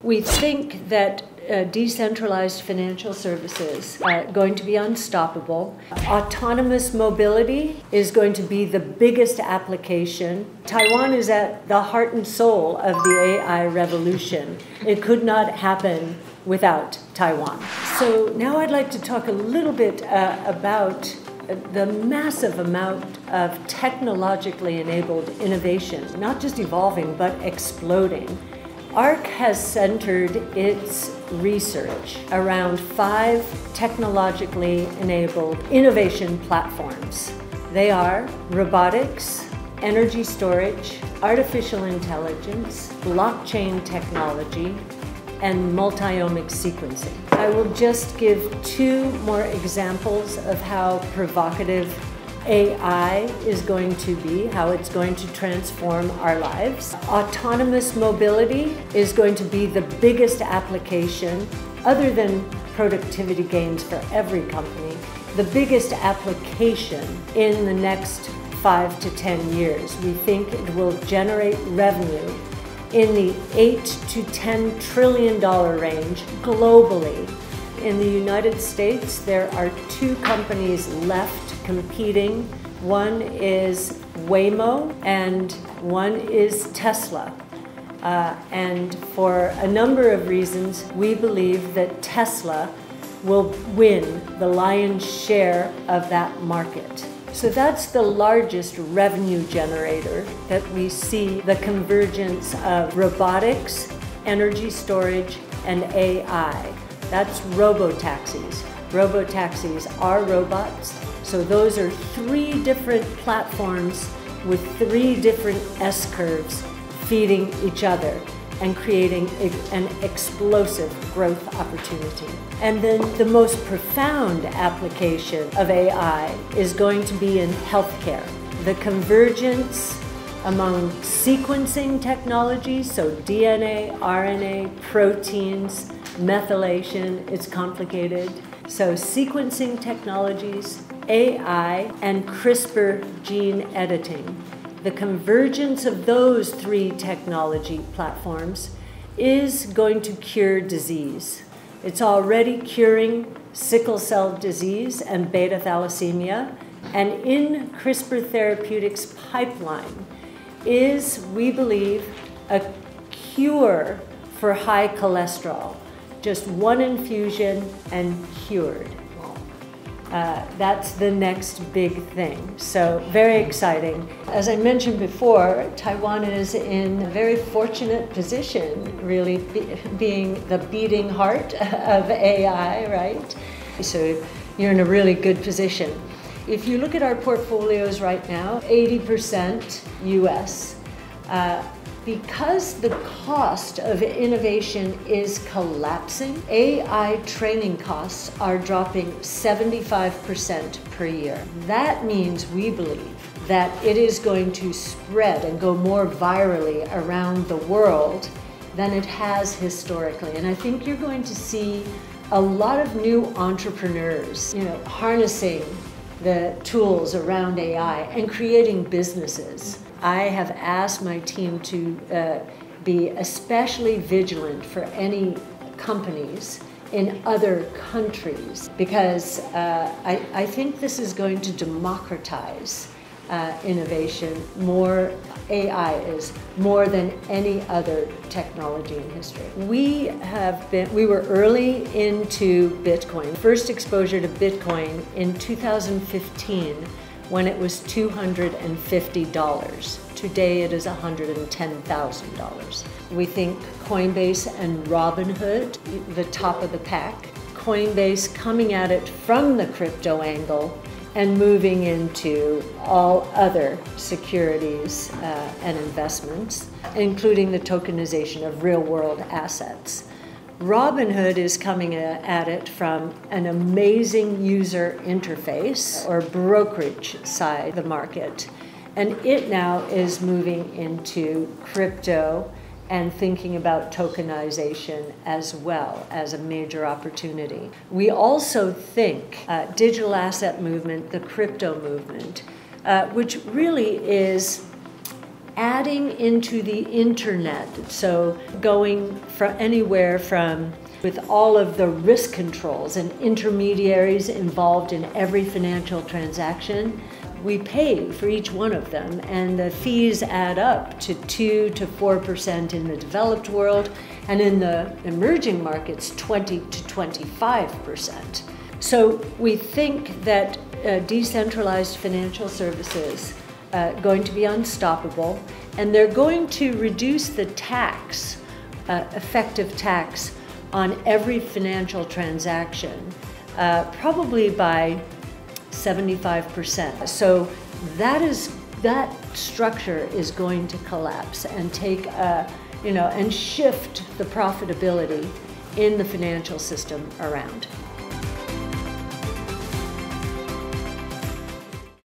We think that decentralized financial services are going to be unstoppable. Autonomous mobility is going to be the biggest application. Taiwan is at the heart and soul of the AI revolution. It could not happen without Taiwan. So now I'd like to talk a little bit about the massive amount of technologically enabled innovation, not just evolving, but exploding. ARC has centered its research around 5 technologically enabled innovation platforms. They are robotics, energy storage, artificial intelligence, blockchain technology, and multi-omic sequencing. I will just give 2 more examples of how provocative AI is going to be, how it's going to transform our lives. Autonomous mobility is going to be the biggest application, other than productivity gains for every company, the biggest application in the next 5 to 10 years. We think it will generate revenue in the $8 to $10 trillion range globally. In the United States, there are 2 companies left competing. One is Waymo and one is Tesla. And for a number of reasons, we believe that Tesla will win the lion's share of that market. So that's the largest revenue generator that we see, the convergence of robotics, energy storage, and AI. That's robotaxis. Robotaxis are robots. So those are 3 different platforms with 3 different S-curves feeding each other and creating an explosive growth opportunity. And then the most profound application of AI is going to be in healthcare. The convergence among sequencing technologies, so DNA, RNA, proteins, methylation, it's complicated. So sequencing technologies, AI, and CRISPR gene editing. The convergence of those 3 technology platforms is going to cure disease. It's already curing sickle cell disease and beta thalassemia, and in CRISPR Therapeutics' pipeline is, we believe, a cure for high cholesterol. Just 1 infusion and cured. That's the next big thing. So very exciting. As I mentioned before, Taiwan is in a very fortunate position, really being the beating heart of AI, right? So you're in a really good position. If you look at our portfolios right now, 80% US. Because the cost of innovation is collapsing, AI training costs are dropping 75% per year. That means, we believe, that it is going to spread and go more virally around the world than it has historically. And I think you're going to see a lot of new entrepreneurs, harnessing the tools around AI and creating businesses. I have asked my team to be especially vigilant for any companies in other countries, because I think this is going to democratize innovation more. AI is more than any other technology in history. We were early into Bitcoin. First exposure to Bitcoin in 2015, when it was $250. Today it is $110,000. We think Coinbase and Robinhood, the top of the pack. Coinbase coming at it from the crypto angle and moving into all other securities and investments, including the tokenization of real-world assets. Robinhood is coming at it from an amazing user interface or brokerage side of the market. And it now is moving into crypto and thinking about tokenization as well as a major opportunity. We also think digital asset movement, the crypto movement, which really is adding into the internet, so going from anywhere from with all of the risk controls and intermediaries involved in every financial transaction. We pay for each one of them, and the fees add up to 2 to 4% in the developed world, and in the emerging markets, 20 to 25%. So we think that decentralized financial services going to be unstoppable, and they're going to reduce the tax, effective tax, on every financial transaction, probably by 75%. So that structure is going to collapse and take and shift the profitability in the financial system around.